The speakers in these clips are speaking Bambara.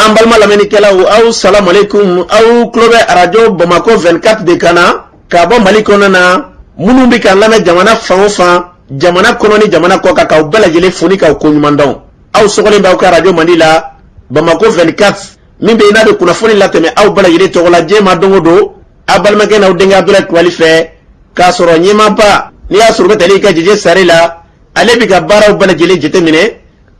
an balima lamɛnnikɛlaw aw salamu alaikum aw tulo bɛ radio Bamako 24 de kan na ka bɔ Mali kɔnɔ na minnu bɛ ka lamɛn jamana fan o fan jamana kɔnɔ ni jamana kɔ kan k'aw bɛɛ lajɛlen foni k'aw ko ɲuman dɔn aw sɔgɔlen b'aw ka radio Mandi la Bamako 24 min bɛ n'a bɛ kunnafoni latɛmɛ aw bɛɛ lajɛlen tɔgɔ la diɲɛ ma don o don a balimakɛ n'aw denkɛ Abdulaye Kulibali fɛ k'a sɔrɔ ɲɛmaaba n'i y'a sɔrɔ bɛ tali ka jɛjɛ sari la ale bɛ ka baaraw bɛɛ lajɛlen jateminɛ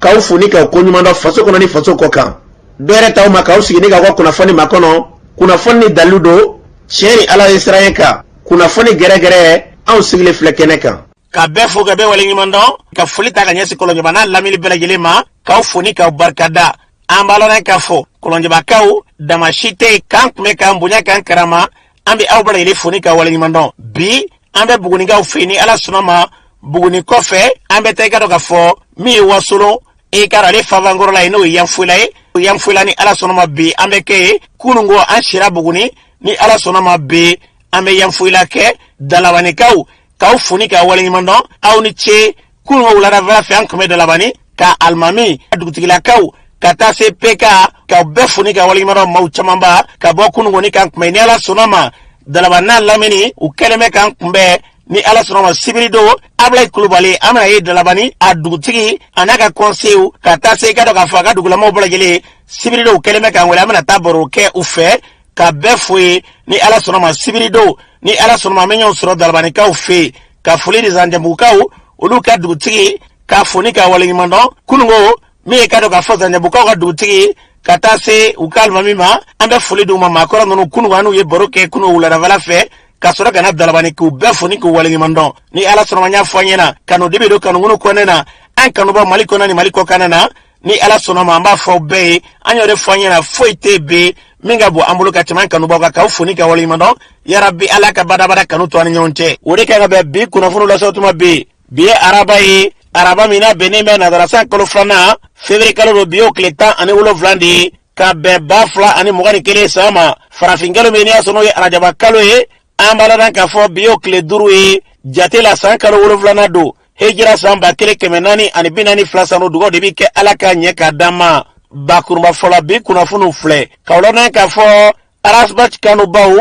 k'aw foni k'aw ko ɲuman dɔn faso kɔnɔ ni faso kɔ kan dɔɛrɛ taw ma k'aw sigi ni ka kunnafoni ma kɔnɔ kunnafoni ni dalilu don tiɲɛ ni ala ye sira ye kan kunnafoni gɛrɛgɛrɛ anw sigilen filɛ kɛnɛ kan ka bɛɛ fo ka bɛɛ wale ɲuman dɔn ka foli ta ka ɲɛsin kɔlɔnjɛba n'a lamini bɛɛ lajɛlen ma k'aw foni k'aw barikada an b'a lɔn k'a fɔ kɔlɔnjɛbakaw dama si tɛ k'an kun bɛ k'an bonya k'an karama an bɛ aw bɛɛ lajɛlen foni k'aw wale ɲuman dɔn bi an bɛ bugunikaw fɛ yen ni ala sɔnna ma buguni kɔfɛ an bɛ taa i ka dɔn k'a fɔ min ye wasolon e ka ale favankɔrɔ la ye n'o ye yanfoyila ye yanfoyila ni ala sɔnna ma bi an bɛ kɛ ye kununko an sira buguni ni ala sɔnna ma bi an bɛ yanfoyila kɛ dalabanikaw k'aw foni k'aw waleɲuman dɔn aw ni ce kununko wuladafɛla fɛ an kun bɛ dalabani ka alimami dugutigilakaw ka taa se PK k'aw bɛɛ foni k'aw waleɲuman dɔn maaw camanba ka bɔ kununko ni kan kunbɛn ni ala sɔnna ma dalabani n'a lamini u kɛlen bɛ k'an kunbɛn ni ala sɔnna ma sibiri don Ablaye Kulibali an bɛna ye dalabani a dugutigi a n'a ka conseil ka taa se i ka dɔn k'a fɔ a ka dugulamaw bɛɛ lajɛlen sibiri don u kɛlen bɛ k'an wele an bɛna taa baro kɛ u fɛ ka bɛɛ fo ye ni ala sɔnna ma sibiri don ni ala sɔnna ma an bɛ ɲɔgɔn sɔrɔ dalabanikaw fɛ yen ka foli di Zanjambugukaw olu ka dugutigi ka foni ka waleɲuman dɔn kununko min ye ka dɔn k'a fɔ Zanjambugukaw ka dugutigi ka taa se u ka alimami ma an bɛ foli d'u ma maakɔrɔ ninnu kununko an n'u ye baro kɛ kununko wuladafɛla fɛ ka sɔrɔ ka na dalabani k'u bɛɛ foni k'u waleɲuman dɔn ni ala sɔnna ma n y'a fɔ an ɲɛna kanu de bɛ don kanukunu kɔnɛ na an kanubɔ Mali kɔnɔ ni Mali kɔkan na ni ala sɔnna ma an b'a fɔ bɛɛ ye an y'o de fɔ an ɲɛna foyi tɛ bi min ka bɔ an bolo ka tɛmɛ an kanubaw kan k'aw foni ka waleɲuman dɔn yarabi ala ka badabada kanu to an ni ɲɔgɔn cɛ o de kan ka bɛn bi kunnafoni lasew tuma bi ye araba ye araba min na bɛnnen bɛ nadarasan kalo 2nan février kalo don bi y'o tile 17 de ye ka bɛn 2021 san ma farafin kalo min n'i y'a sɔrɔ o ye arajaba kalo ye an b'a lɔn k'a fɔ bi y'o tile 5 ye jate la san kalo 7nan don hejira san 1442 san o dugawu de bi kɛ ala ka ɲɛ ka d'an ma bakurunba fɔlɔ bi kunnafoniw filɛ k'aw lɔn k'a fɔ arasibati kanubaw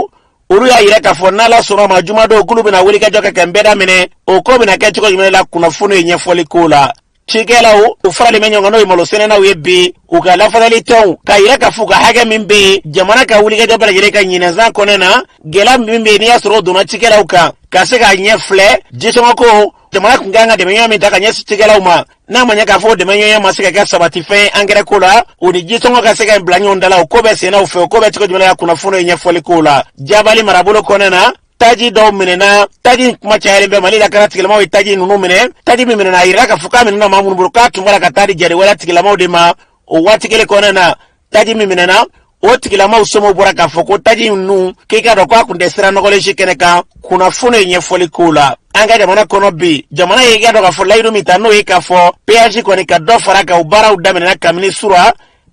olu y'a yira k'a fɔ n'ala sɔnna ma jumadon k'olu bɛna wulikajɔ kɛ ka n bɛɛ daminɛ o ko bɛna kɛ cogo jumɛn la kunnafoni ye ɲɛfɔli k'o la cikɛlaw u faralen bɛ ɲɔgɔn kan n'o ye malosɛnɛnaw ye bi u ka lafasali tɔnw k'a yira k'a fɔ u ka hakɛ min bɛ yen jamana ka wulikajɔ bɛɛ lajɛlen ka ɲinɛnsan kɔnɔ na gɛlɛya min bɛ yen n'i y'a sɔrɔ o donna cikɛlaw kan ka se k'a ɲɛ filɛ jisɔngɔko jamana kun kan ka dɛmɛɲɔgɔnya min ta ka ɲɛsin cikɛlaw ma n'a ma ɲɛ k'a fɔ o dɛmɛɲɔgɔnya ma se ka kɛ sabatifɛn angɛrɛ ko la o ni jisɔngɔ ka se ka bila ɲɔgɔn da la o ko bɛ sennaw fɛ o ko bɛ cogo jumɛn la kunnafoni ye ɲɛfɔli k'o la jabali marabolo kɔnɔ na taji dɔw minɛna taji kuma cayalen bɛ Mali la kana tigilamaw ye taji ninnu minɛ taji min minɛna a yira k'a fɔ k'a minɛna maa minnu bolo k'a tun bɔra ka taa di jariwɛrɛ tigilamaw de ma o waati kelen kɔnɔna na taji min minɛna o tigilamaw somɔgɔw bɔra k'a fɔ ko taji ninnu k'i ka dɔn k'a kun tɛ sira nɔgɔlen si kɛnɛ kan kunnafoni ye ɲɛfɔli k'o la an ka jamana kɔnɔ bi jamana ye i ka dɔn k'a fɔ layidu min ta n'o ye k'a fɔ péage kɔni ka dɔ fara kan o baaraw daminɛna kabini sura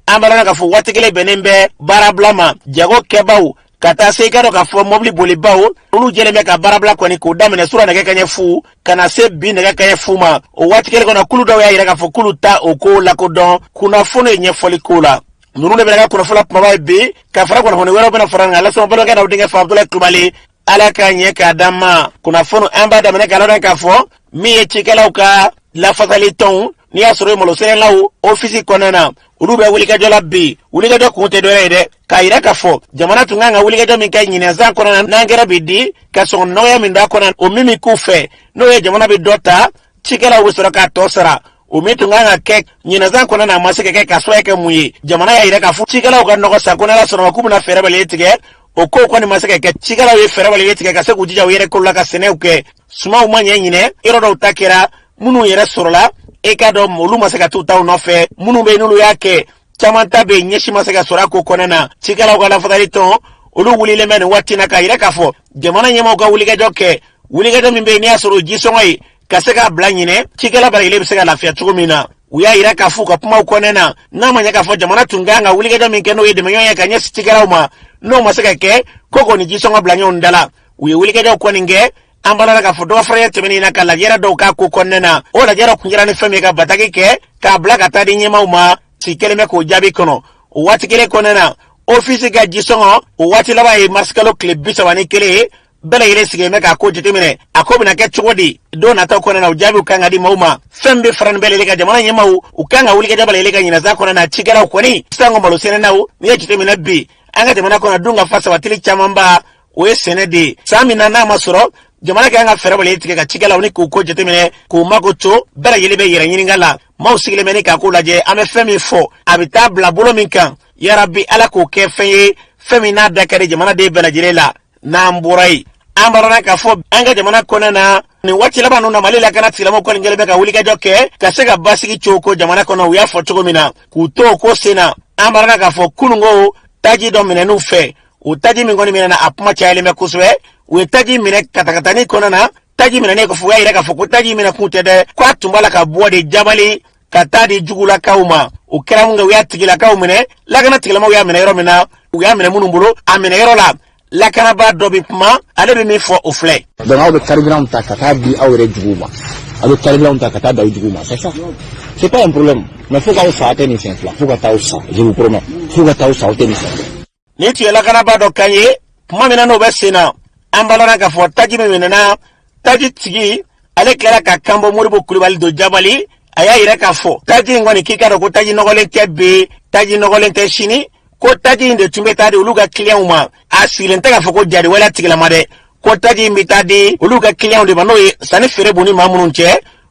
an b'a lɔn k'a fɔ waati kelen bɛnnen bɛ baarabila ma jago kɛbaw ka taa se i ka dɔn k'a fɔ mobili bolibaw olu jɛlen bɛ ka baarabila kɔni k'o daminɛ sura nɛgɛ kaɲɛ fu ka na se bi nɛgɛ kaɲɛ fu ma o waati kelen kɔnɔ kulu dɔw y'a yira k'a fɔ kulu ta o ko lakodɔn kunnafoni ye ɲɛfɔli k'o la ninnu de bɛna ka kunnafoni kumaba ye bi ka fara kunnafoni wɛrɛw bɛna fara ɲɔgɔn kan lasɔn balokɛ n'aw denkɛ fa Abdulaye Kulibali ala ka ɲɛ k'a d'an ma kunnafoni an b'a daminɛ k'a lɔn k'a fɔ min ye cikɛlaw ka lafasali tɔnw n'i y'a sɔrɔ malosɛnɛlaw ofisi kɔnɔna na olu bɛ wulikajɔ la bi wulikajɔ kun tɛ dɔwɛrɛ ye dɛ k'a yira k'a fɔ jamana tun kan ka wulikajɔ min kɛ ɲinɛnsan kɔnɔna na n'angɛrɛ bi di ka sɔn nɔgɔya min d'a kɔnɔ o min k'u fɛ n'o ye jamana bɛ dɔ ta cikɛlaw bɛ sɔrɔ k'a tɔ sara o min tun kan ka kɛ ɲinɛnsan kɔnɔna na a ma se ka kɛ k'a sababu kɛ mun ye jamana y'a yira k'a fɔ cikɛlaw ka nɔgɔ san ko n'ala sɔnna ma k'u bɛna fɛɛrɛ bɛɛ tigɛ o ko kɔni ma se ka kɛ cikɛlaw ye fɛɛrɛ bɛɛ tigɛ ka se k'u jija u yɛrɛ kolo la ka sɛnɛw kɛ sumaw ma ɲɛ ɲinɛ yɔrɔ dɔw ta kɛra minnu yɛrɛ sɔrɔla e ka dɔn olu ma se ka t'u taw nɔfɛ minnu bɛ yen n'olu y'a kɛ caman ta bɛ yen ɲɛsi ma se ka sɔrɔ a ko kɔnɔna na cikɛlaw ka lafasali tɔn olu wulilen bɛ nin waati na k'a yira k'a fɔ jamana ɲɛmaaw ka wulikajɔ kɛ wulikajɔ min bɛ yen n'i y'a sɔrɔ o jisɔngɔ ye ka se k'a bila ɲinɛ cikɛla bɛɛ lajɛlen bɛ se ka lafiya cogo min na u y'a yira k'a fɔ ka kumaw kɔnɔna na n'a ma ɲɛ k'a fɔ jamana tun kan ka wulikajɔ min kɛ n'o ye dɛmɛɲɔgɔnya ye ka ɲɛsin cikɛlaw ma n'o ma se ka kɛ ko kɔni jisɔngɔ bila ɲɔgɔn da la u ye wulikajɔw kɔni kɛ an b'a la k'a fɔ dɔgɔ fara tɛmɛnen na ka lajɛrɛ dɔw k'a ko kɔnɔna na o lajɛrɛ kun yɛrɛ ni fɛn min ka bataki kɛ k'a bila ka taa di ɲɛmaaw ma si kelen bɛ k'o jaabi kɔnɔ wati kele konena office ga jisongo wati laba e marskalo clip bisa wani kele bela ile sige meka ko jitimine akobina ke chugodi do na ta konena ujabi ukanga di mauma fembe fran bela ile ga jamana nyema ukanga wuli ga jabala ile ga nyina za konena chigara koni sango malosene nawo ni jitimine bi anga jamana kona dunga fasa watili chamamba we senedi sami na masuro jamana ke anga fera bala itike ga chigala woni ko jitimine ko magocho bela ile be yira nyingala mausigile menika ko laje ame femi fo abita bla bolo minkan ya rabbi ala ko ke feye femi na dakare jamana de bela jilela na mburai ambarana ka fo anga jamana konana ni wati labanu na malila kana tilamo ko ngelebe ka wulika joke kasega basiki choko jamana kono uya fo choko mina kuto ko sena ambarana ka fo kunungo taji do minenu fe utaji mingoni minana apuma chaile me kuswe utaji mine katakatani konana taji minane ko fuya ira ka fo kutaji mina kutede kwa tumbala ka bode jabali katadi jugula kauma ukeramunga uya tigila kaumene lagana tigilamo uya mina yero mina uya mina munumbulo amina yero la la kana ba dobi kuma ale be mi fo ofle donc aw be carburant ta kata bi aw re juguma aw carburant ta kata da juguma c'est pas un problème mais faut que ça atteigne ces là faut que ta ça je vous promets faut que ta ça atteigne ça ni ti la kana ba do kanye kuma mina no be sena ambalana ka fo taji me mina taji tigi ale kala ka kambo muribo kulibali do jabali aya ira ka fo taji ngoni kika ko taji nogole kebe taji nogole te shini ko taji inde tumbe tadi uluga client uma asile ntaka foko jadi wala tigila made ko taji mitadi uluga client de banoye sane fere boni mamunun che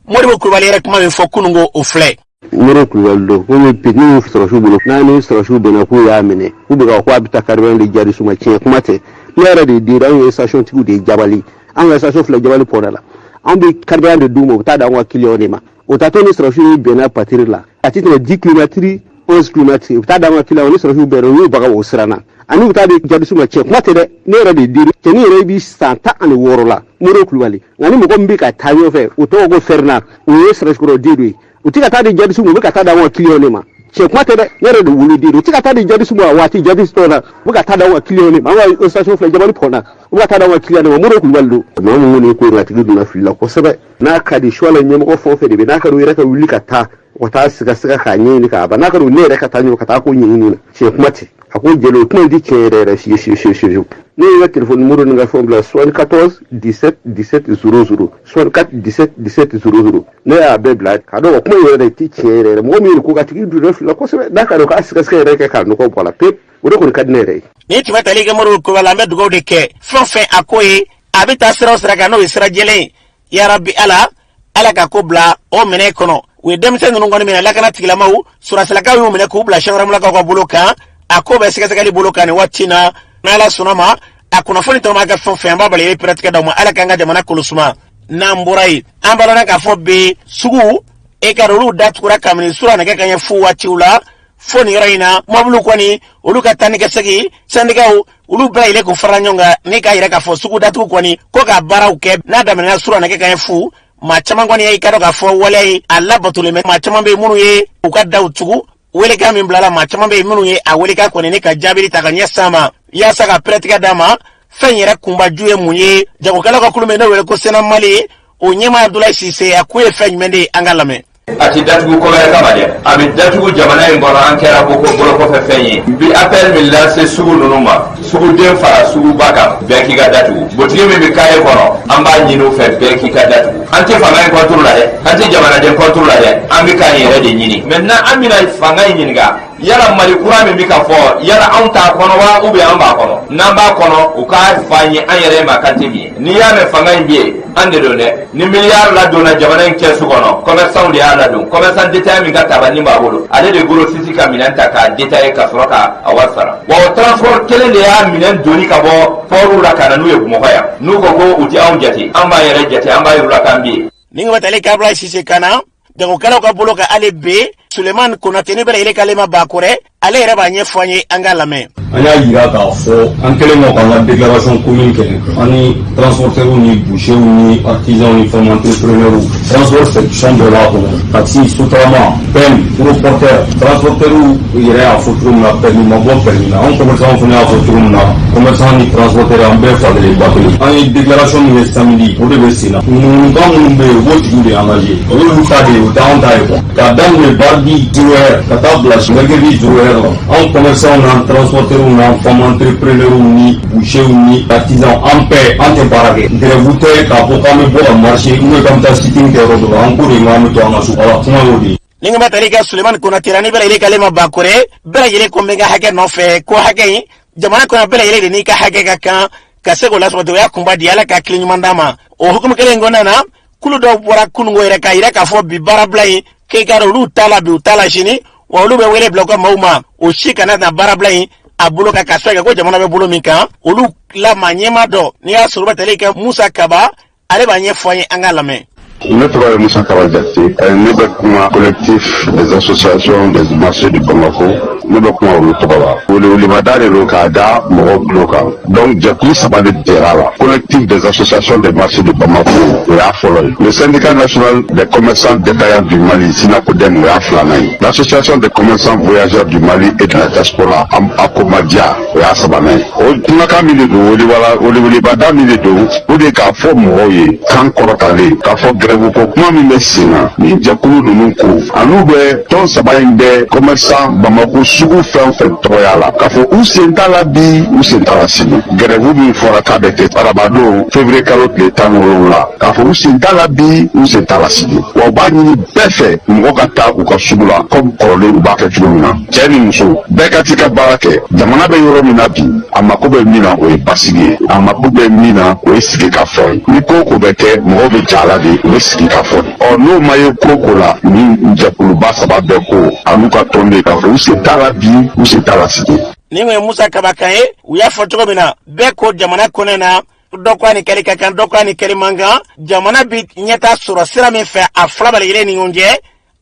modi bo kubali rek ma fo kunungo ofle moro kulwaldo ko me pini froshu bulo nani froshu bena ko ya mene ko be ko abita karban de jadi suma che kuma te lera de dira yo station tigu de jabali an ga station fle jabali ponala an bi karban de dumo ta da wa client ne ma o ta to ni froshu bena partir la atitne 10 km 11 km ta da ma kila woni soro bero yo baga wo sirana ani ta de jadi suma che mate de ne ra de diri che ni re bi santa ani worola moro kulwali ngani mo gombi ka tayo fe o to go ferna o yesra skoro diri o tika ta de jadi suma ka ta da wa kilo ne ma che mate de ne ra de wulu diri o tika ta de jadi suma wati jadi stona buka ta da wa kilo ne ma wa station fle jabali pona buka ta da wa kilo ne ma moro kulwaldo no mo ne ko ngati gudu na filla ko sebe na ka di shwala nyem ko fo fe de na ka ro ira ka wuli ka ta wata siga kanye ni ka ba na karo ne da ka tanyo ka ta ko yin ni ce kuma ce akwai jelo kuma di ke da shi ne ya telefon numero ni ga phone plus 74 17 17 00 74 17 17 00 ne ya be blad ka do kuma yore da ti ke da mo mi ko ka ti du ref la ko se da ka do ka siga da ka no ko bola pep o do ko ka ne re ni ti mata liga moro ko la me dugo de ke fon akoye abita sira ga no sira jele ya rabbi ala ka ko bla o mene kono we demse ngonu ngoni mena lakana tigila mau sura salaka yu mena ko bla shawra mulaka ko buluka akobe sika li buluka ni watina nala sunama akuna foni to maga fon fe amba bale pratika da mo ala kanga jamana kulusuma na mburai ambalo na ka fobe sugu e karolu datkura kamni sura na kanya fu watiula foni raina mabulu kwani uluka tanika sagi sandikau ulu bra ile ko faranyonga ne ka ira ka fo sugu datu kwani ko ka bara uke na da mena sura na kanya fu machama ngoni yai kado ka fo wale alla batuleme machama be munu ye ukadda utugu wele ka min blala machama be munu ye a wele ka kone ne ka jabiri takanya sama ya saka pratika dama fenyera kumba juye munye jago kala ka kulume no wele ko sena mali o nyema Abdoulaye Cissé akwe fenymende angalame ati datugu ko wɛrɛ kama dɛ a bɛ datugu jamana in kɔnɔ an kɛra ko bolo kɔfɛ fɛn ye bi appel min lase sugu ninnu ma suguden fara suguba kan bɛɛ k'i ka datugu botigi min bɛ k'a ye kɔnɔ an b'a ɲini u fɛ bɛɛ k'i ka datugu an tɛ fanga in contrôle la dɛ an tɛ jamanaden contrôle la dɛ an bɛ k'an yɛrɛ de ɲini maintenant an bɛna fanga in ɲininka yala mali kura min bɛ ka fɔ yala anw t'a kɔnɔ wa ou bien an b'a kɔnɔ n'an b'a kɔnɔ u k'a fɔ an ye an yɛrɛ ma kan tɛ min ye n'i y'a mɛn fanga in bɛ yen an de don dɛ ni miliyari ladonna jamana in kɛsu kɔnɔ commerçant de y'a ladon commerçant détaillant min ka tabani b'a bolo ale de bolo sisi ka minɛn ta k'a détailler ka sɔrɔ k'a wari sara wa o transport kelen de y'a minɛn doni ka bɔ pɔriw la ka na n'u ye Bamakɔ yan n'u ko ko u tɛ anw jate an b'a yɛrɛ jate an b'a yir'u la k'an bɛ yen. ni nga batale Abdoulaye Cissé kana jago kala ka bolo ka ale be Suleiman Konate ni bela ile kalema bakore ale yɛrɛ b'a ɲɛfɔ an ye an ka lamɛn. An y'a yira k'a fɔ an kɛlen kɔ k'an ka déclaration commune kɛ an ni transporteurs ni bouchers ni artisans ni femmes entrepreneurs transport section dɔ b'a kɔnɔ taxi sotarama peine transporteur transporteurs yɛrɛ y'a fɔ cogo min na permis ma bɔ permis na an commerçants fana y'a fɔ cogo min na commerçants ni transporteurs an bɛɛ fa kelen ba kelen an ye déclaration min kɛ samedi o de bɛ sen na ŋunukan minnu bɛ yen u b'o tigiw de engagé olu ta de ye o t'anw ta ye quoi k'a daminɛ bar mardi 0h ka taa bila mercredi 0h la anw commerçants n'an transporteurs n'an femmes entrepreneurs ni bouchers ni artisans an bɛɛ an tɛ baara kɛ grève tɛ k'a fɔ k'an bɛ bɔ ka marché ou bien k'an bɛ taa sitting kɛ yɔrɔ dɔ la an ko de k'an bɛ to an ka so voilà kuma y'o de ye. Ni nga matali ka Suleiman Konatira ni bela ile kalema bakore bela ile ko menga hake no fe ko hake yi jamana ko bela ile ni ka hake ka kan ka sego la so ya kumba di ala ka klinyu mandama o hukum kele ngona na kulu do bora kunu ngoire ka ira ka fo bi barablai ke garo lu tala bi utala shini wa lu be wele bloko mauma o shika na barablai abulo ka kasega ko jamana be bulo mika o lu la manyema do ni ya suruba tele ka Musa Kaba ale ba nye foye angalame. Ne tɔgɔ ye Musa Kaba Jate ne bɛ kuma collectif des associations des marchés du Bamako ne bɛ kuma olu tɔgɔ la welewelemada de don k'a da mɔgɔw tulo kan donc jɛkulu saba de jɛra la collectif des associations des marchés du Bamako o y'a fɔlɔ ye le syndicat national des commerçants détaillants du Mali SINACODEM o y'a filanan ye l'association des commerçants voyageurs du Mali et de la diaspora ACOMADIA o y'a sabanan ye o kumakan min de don welewelemada min de don o de k'a fɔ mɔgɔw ye kan kɔrɔtalen k'a fɔ ko kuma min bɛ sen na ni jɛkulu ninnu ko anu bɛ tɔn saba in bɛ commerçant Bamako sugu fɛn o fɛn tɔgɔya la k'a fɔ u sen t'a la bi u sen t'a la sini grève min fɔra k'a bɛ kɛ arabadon février kalo tile 17 la k'a fɔ u sen t'a la bi u sen t'a la sini wa u b'a ɲini bɛɛ fɛ mɔgɔ ka taa u ka sugu la comme kɔrɔlen u b'a kɛ cogo min na cɛ ni muso bɛɛ ka t'i ka baara kɛ jamana bɛ yɔrɔ min na bi a mako bɛ min na o ye basigi ye a mako bɛ min na o ye sigi ka fɔ ye ni ko ko bɛ kɛ mɔgɔw bɛ ja la de o ye sigi ka fɔ n'o ma ye ko la ni jɛkuluba saba bɛɛ ko anu ka tɔn de k'a fɔ u sen t'a la bi u sen t'a la sigi. Ni ngo Musa Kaba kan ye u y'a fɔ cogo min na bɛɛ ko jamana kɔnɔ na dɔ ko ani kɛli ka kan dɔ ko ani kɛli man kan jamana bi ɲɛta sɔrɔ sira min fɛ a fila bɛ yɛlɛ ni ɲɔgɔn cɛ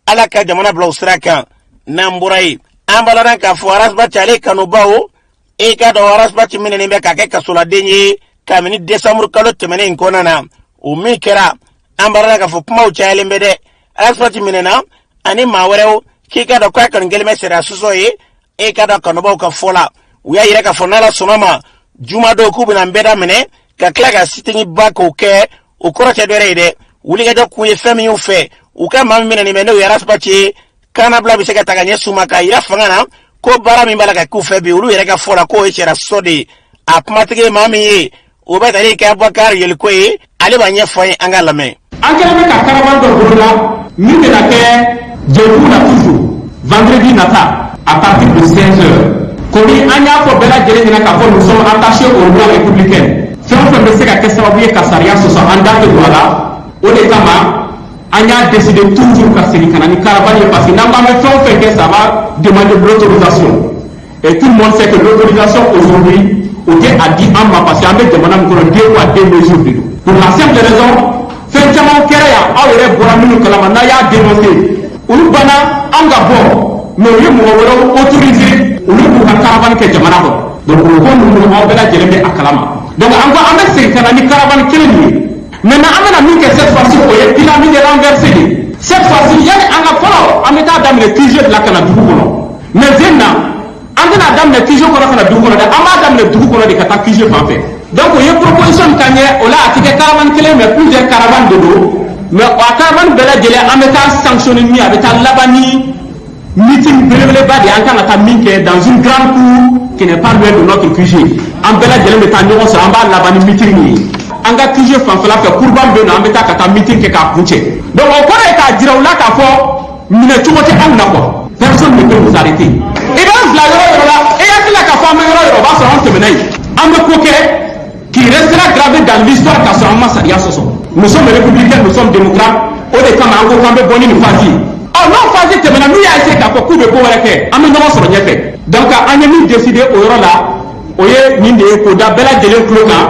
ala ka jamana bila o sira kan n'an bɔra yen an balala k'a fɔ arasibati ale kanubaw e ka dɔn arasibati minɛnen bɛ k'a kɛ kasoladen ye kabini décembre kalo tɛmɛnen in kɔnɔna na o min kɛra an balala k'a fɔ kumaw cayalen bɛ dɛ arasibati minɛna ani maa wɛrɛw k'i ka dɔn k'a kanu gɛlɛn bɛ sariya sɔsɔ ye e ka dɔn kanubaw ka fɔ la u y'a yira k'a fɔ n'ala sɔnna ma juma dɔw k'u bɛna n bɛɛ daminɛ ka tila ka sitini ba k'o kɛ o kɔrɔ tɛ dɔwɛrɛ ye dɛ wulikajɔ kun ye fɛn min y'u fɛ u ka maa min minɛnen bɛ n'o ye arasibati ye kanabila bɛ se ka ta ka ɲɛ suma k'a yira fanga na ko baara min b'a la ka k'u fɛ bi olu yɛrɛ ka fɔ la k'o ye sariya sɔsɔ de ye a kumatigi ye maa min ye o bɛ tali kɛ Abubakar Yeliko ye ale b'a ɲɛfɔ ye an ka lamɛn. An kɛlen bɛ ka caravane dɔ bolo la min bɛna kɛ jɛkulu la toujours vendredi nata à partir de 16h komi an y'a fɔ bɛɛ lajɛlen ɲɛna k'a fɔ nous sommes attachés aux lois républicaines fɛn o fɛn bɛ se ka kɛ sababu ye ka sariya sɔsɔ an da tɛ don a la o de kama an y'a décidé toujours ka segin ka na ni caravane ye parce que n'an b'an bɛ fɛn o fɛn kɛ ça va demander de l'autorisation et tout le monde sait que l'autorisation aujourd'hui o tɛ a di an ma parce que an bɛ jamana min kɔnɔ 2 poids 2 mesures de don pour la simple raison fɛn caman kɛra yan aw yɛrɛ bɔra minnu kalama n'a y'a dénoncé olu banna an ka bɔ mais u ye mɔgɔ wɛrɛw autorisé olu b'u ka caravane kɛ jamana kɔnɔ donc o ko ninnu aw bɛɛ lajɛlen bɛ a kalama donc an ko an bɛ segin ka na ni caravane kelen nin ye maintenant an bɛna min kɛ cette fois-ci o ye pyramide renversée de cette fois-ci yanni an ka fɔlɔ an bɛ taa daminɛ QG de la ka na dugu kɔnɔ mais na an tɛna daminɛ QG kɔnɔ ka na dugu kɔnɔ dɛ an b'a daminɛ dugu kɔnɔ de ka taa QG fan fɛ donc o ye proposition min ka ɲɛ o la a tɛ kɛ caravane kelen mais plusieurs caravanes de don mais a caravane bɛɛ lajɛlen an bɛ taa sanctionner min a bɛ taa laban ni meeting belebeleba de an kan ka taa min kɛ dans une grande cour qui n'est pas loin de notre QG an bɛɛ lajɛlen bɛ taa ɲɔgɔn sɔrɔ an b'a laban ni meeting min ye an ka QG fanfɛla fɛ courban bɛ yen nɔ an bɛ taa ka taa meeting kɛ k'a kun cɛ donc o kɔrɔ ye k'a jira u la k'a fɔ minɛ cogo tɛ anw na quoi personne ne peut nous arrêter i b'an bila yɔrɔ yɔrɔ la i hakili la k'a fɔ an bɛ yɔrɔ yɔrɔ o b'a sɔrɔ an tɛmɛna yen an bɛ ko kɛ qui restera gravé dans l'histoire k'a sɔrɔ an ma sariya sɔsɔ nous sommes républicains nous sommes démocrates o de kama an ko k'an bɛ bɔ ni nin phase ye n'o phase tɛmɛna n'u y'a essayé k'a fɔ k'u bɛ ko wɛrɛ kɛ an bɛ ɲɔgɔn sɔrɔ ɲɛfɛ donc an ye min décidé o yɔrɔ la o ye nin de ye k'o da bɛɛ lajɛlen tulo kan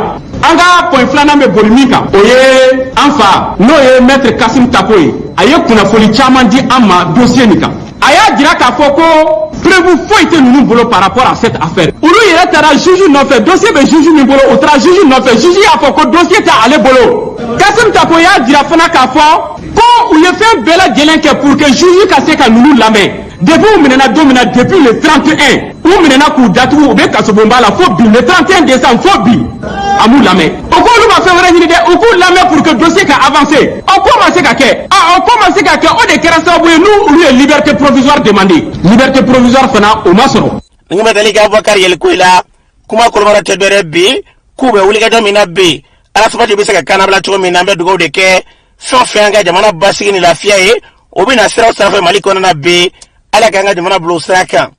an ka point filanan bɛ boli min kan o ye an fa n'o ye maître Kasim Tako ye a ye kunnafoni caman di an ma dossier nin kan a y'a jira k'a fɔ ko preuve foyi tɛ ninnu bolo par rapport à cette affaire olu yɛrɛ taara juge nɔfɛ dossier bɛ juge min bolo o taara juge nɔfɛ juge y'a fɔ ko dossier tɛ ale bolo Kasim Tako y'a jira fana k'a fɔ ko u ye fɛn bɛɛ lajɛlen kɛ pour que juge ka se ka ninnu lamɛn Depuis où menena domina depuis le 31 où menena ku datugu ou be kasobomba la faut bi le 31 décembre faut bi amou lamé o ko lu ma fait wara ni de o ko lamé pour que dossier ka avancer on commence ka ke on commence ka ke o de kera sabu nous lui liberté provisoire demandé liberté provisoire fana o masoro ngi medali ga Bakar yel kuila kuma kolmara tedere bi kube wuli ga domina bi ala sabati bi saka kanabla to mi nambe dugo de ke so fenga jamana basigi ni lafiya e obi na sira safa maliko na bi ala kanga jamana blo saka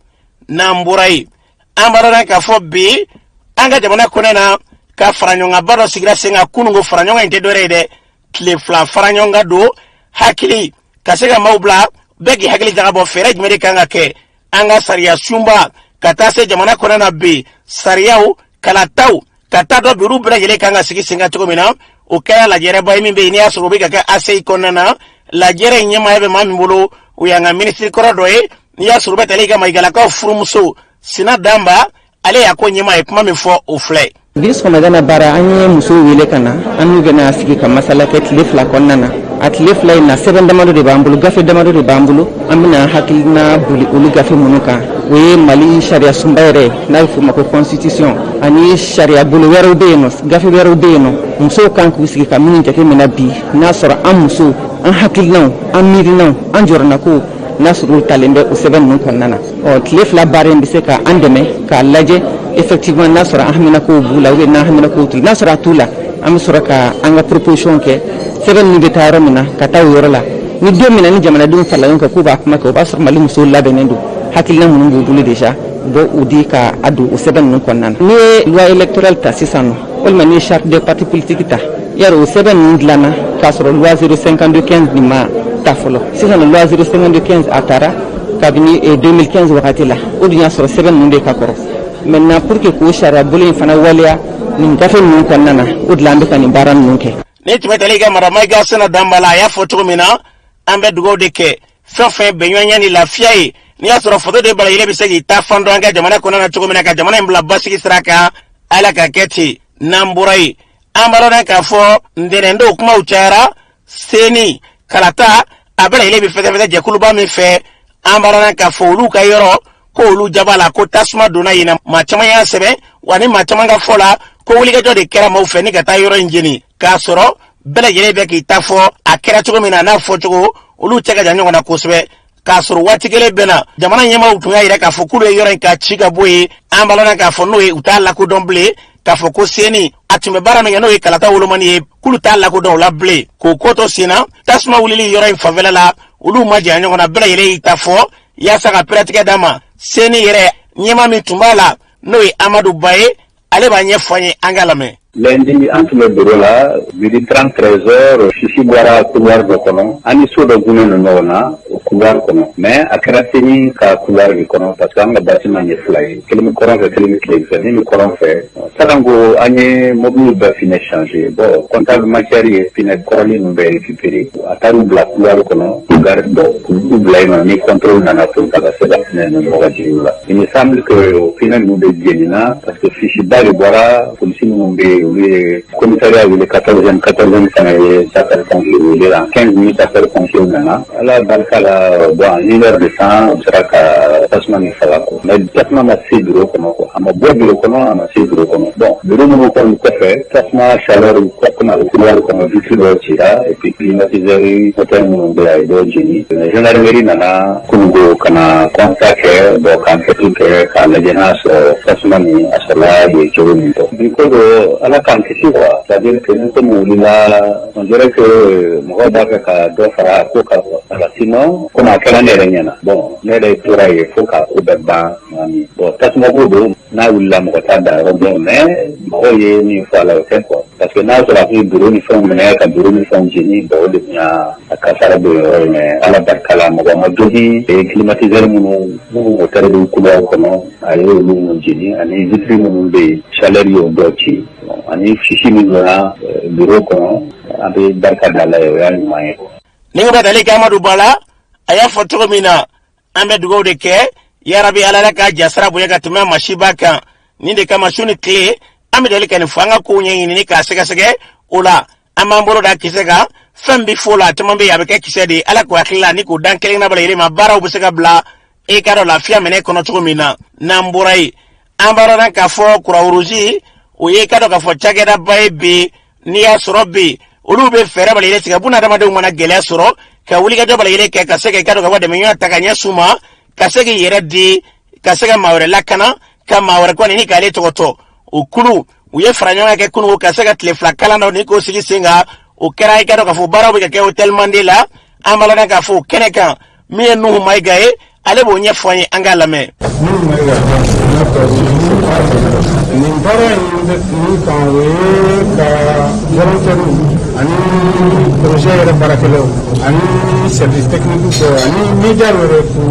na mburai ambara ka fo bi anga jamana konena ka faranyonga bado sigira senga kunungo faranyonga intedore de kle fla faranyonga do hakili kasega maubla begi hakili jaga bo fere jmere kanga ke anga sariya sumba katase jamana konena bi sariyau kala taw kata do biru bra yele kanga sigi singa to mina o kaya la jere bay min be ni asro be kaka asei konana la jere nyema ebe mami bolo o yanga ministry korodo e ni asro be tele kama igala ka furumuso sina damba ale yako nyema e kuma me fo o fle bis ko magana bara anye muso wele kana anu gena sigi kama masala ke tlefla konana atlefla ina 7 damado de bambulu gafe damado de bambulu amina hakilina buli uli gafe munuka we mali sharia sumbaire na fu mako constitution ani sharia bulu wero de no gafe wero de no muso kan ku sigi kamin take mena bi na soro am muso an hakilina an mirina an jorna ko nasrul talende o 7 mun konana o tlefla bare mbise ka andeme ka laje effectivement nasra ahmina ko bula we na ahmina ko tu nasra tula am suraka anga proposition ke 7 ni betaro mina kata yorola ni domina ni jamana dum fala ko ko ba kuma ko ba sur mali musul la benendo hakilna mun budule deja bo udi ka adu o 7 mun konana ni loi électorale ta sisano wala ni charte des partis politiques ta yaro 7 mun dlana kasro loi 05215 ni ma tafolo sisano loi 05215 atara kabini 2015 wakati la odi sur 7 mun de kakoro maintenant pour que ko shara bulin fana walia nin gafe mun kannana udlambe kan baran nunke ne timetali ga maramai ga sana dambala ya foto mina ambe dugo deke fefe benyonya ni lafiai ni asoro foto de bala ile bisagi ta fando anga jamana konana tugo mina ka jamana mbla basigi sraka ala ka keti namburai ambaro na ka fo ndene ndo kuma uchara seni kalata abela ile bifete je kuluba mi fe ambaro na ka fo luka yoro ko lu jabala ko tasma dona yina machama ya sebe wani machama ga fola ko wuli ga jode kera mo fe ni ga tayoro injini ka soro bela yele be ki tafo akera tugo mina na fo tugo ulu chega janyo na kusbe ka soro wati gele bena jamana nyema utunga ira ka fo kulu yoro ka chiga boy ambalo na ka fo no utala ko domble ka fo ko seni atume bara no e kalata wolo mani kulu tala ko don la ble ko koto sina tasma wuli yoro favela la ulu maji janyo na bela yele itafo ya saka pratique dama seni yere nyema mi tumbala noi Amadou Baye ale ba nyefanye angalame lundi entre le bureau là midi 30 13h Chichi Boira couloir de Kono ani so de gune no nona couloir Kono mais akrasini ka couloir de Kono parce que anga bâtiment ni fly kelmi Kono fait kelmi clé ni Kono fait sadango ani mobile ba fini changer bon comptable matière fini coroli no be récupérer ataru bla couloir Kono garde do double ni contrôle nana pour ka se battre no wajila il me semble que au final nous de Dienina parce que Chichi Boira police nous le commissariat le 14e ça fait confier là 15 minutes à faire confier maintenant là dans le cas là bon une heure de temps sera que tasman il fera quoi mais tasman ma c'est bureau comme quoi ama bois bureau comme ama c'est bureau comme bon bureau nous comme quoi fait tasman chaleur comme le couloir comme vitre de tira et puis climatiseur hôtel nous de la génie gendarmerie nana kungo kana contact bon quand c'est que quand la jeunesse tasman asala et jolito du coup la quantité quoi c'est-à-dire que nous sommes là on dirait que moi d'aka do fara ko ka sinon comme à quelle année bon nere tura il faut ka obeba mami bon tasmo bodo na wula mo ta da robo mais mo ye ni fala o quoi parce que na so la bureau ni fond mais ka bureau ni fond génie bo de nya akasara be mais ala barkala mo mo dodi e climatiseur mo tere do couleur kono ayo mo génie ani vitri mo be chaleur yo doci ani Chichi Mizona bureau kono abe barka dala yo ya nyumaye ninga badale ka Amadou Bala aya foto mina ambe dugo de ke ya rabi ala ka jasra buya ka tuma mashibaka ninde kama shuni clé ambe dale kan fanga ko nyi ni ka sega sega ola amamboro da kisega fambi fola tumambe ya be ke kisedi ala ko akila ni ko dankele na bala ile mabara ubusega bla e ka do lafiya mene kono cogo min na n'an bɔra ye an b'a dɔn k'a fɔ Croix-Rouge o ye ka do k'a fɔ cakɛdaba ye bi n'i y'a sɔrɔ bi olu bɛ fɛɛrɛ bala yɛlɛ tigɛ buna adamadenw mana gɛlɛya sɔrɔ ka wulikajɔ bala yɛlɛ kɛ ka se ka do ka bɔ dɛmɛɲɔgɔnya ta ka ɲɛ suma ka se k'i yɛrɛ di ka se ka maa wɛrɛ lakana ka maa wɛrɛ kɔni ni k'ale tɔgɔtɔ o kulu u ye fara ɲɔgɔn kɛ kunu ka se ka tile fila kalan dɔ ni k'o sigi sen kan o kɛra i ka do k'a fɔ baaraw bɛ ka kɛ hôtel Mande la an b'a dɔn k'a fɔ kɛnɛ kan min ye Nuhu Mayiga ye ale b'o ɲɛfɔ an ye an k'a lamɛn. nin baara in kan o ye ka volontaires ani projet yɛrɛ baarakɛlaw ani service technique kɔ ani média yɛrɛ k'u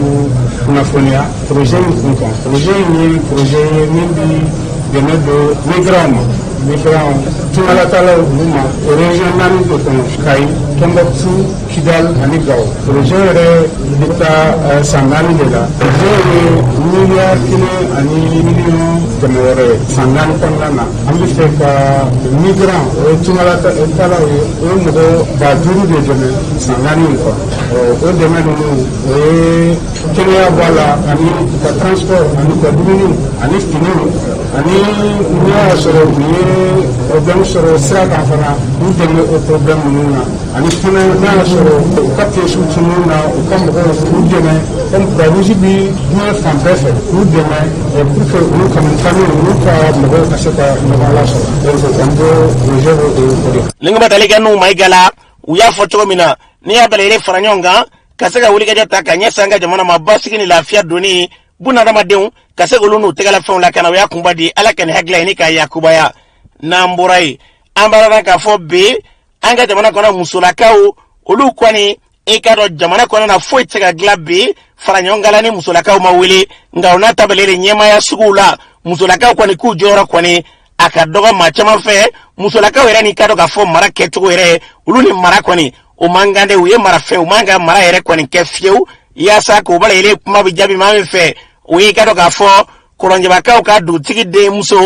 kunnafoniya projet in kun kan. Projet in ye projet ye min bi dɛmɛ don migrants tungalatalaw olu ma o région naani de kɔnɔ Kayi, Tombouctou, Kidal ani Gao. Projet yɛrɛ bɛ taa san 4 de la. Projet ye miliyari 1 ani miliyɔn kɛmɛ wɛrɛ san 4 kɔnɔna na. An bɛ fɛ ka migrant o ye tungalatalaw ye o ye mɔgɔ 5000 de dɛmɛ san 4 in kɔnɔ. O dɛmɛ ninnu o ye kɛnɛya bɔ a la ani ka transport ani ka dumuni ani finiw ani n'i y'a sɔrɔ u ye problème sɔrɔ sira kan fana u dɛmɛ o problème ninnu na ani fana n'a y'a sɔrɔ u ka pièces tunun na u ka mɔgɔw k'u dɛmɛ comme Croix-Rouge bi diɲɛ fan bɛɛ fɛ k'u dɛmɛ pour que olu kɔni famille olu ka mɔgɔw ka se ka ɲɔgɔn lasɔrɔ donc an b'o projet o de. Ni ka tali kɛ Nuhu Mayiga la u y'a fɔ cogo min na n'i y'a bɛlɛ yɛlɛ fara ɲɔgɔn kan ka se ka wulikajɔ ta ka ɲɛsin an ka jamana ma basigi ni lafiya donni buna adamadenw ka se k'olu n'u tɛgɛlafɛnw lakana o y'a kunba di Ala ka nin hakilila ye ni k'a yakubaya n'an bɔra ye an b'a dɔn k'a fɔ bi an ka jamana kɔnɔ musolakaw olu kɔni i ka dɔn jamana kɔnɔ na foyi tɛ se ka dilan bi fara ɲɔgɔn kan la ni musolakaw ma wele nka o n'a ta bɛlɛ de ɲɛmaya suguw la musolakaw kɔni k'u jɔyɔrɔ kɔni a ka dɔgɔ maa caman fɛ musolakaw yɛrɛ ni ka dɔn k'a fɔ mara kɛcogo yɛrɛ olu ni mara kɔni o man kan de u ye mara fɛn u man ka mara yɛrɛ kɔni kɛ fiyewu yaasa k'o bala yɛlɛ kuma bɛ jaabi maa min fɛ o ye ka dɔn k'a fɔ Kɔrɔnjɛbakaw ka dugutigi denmuso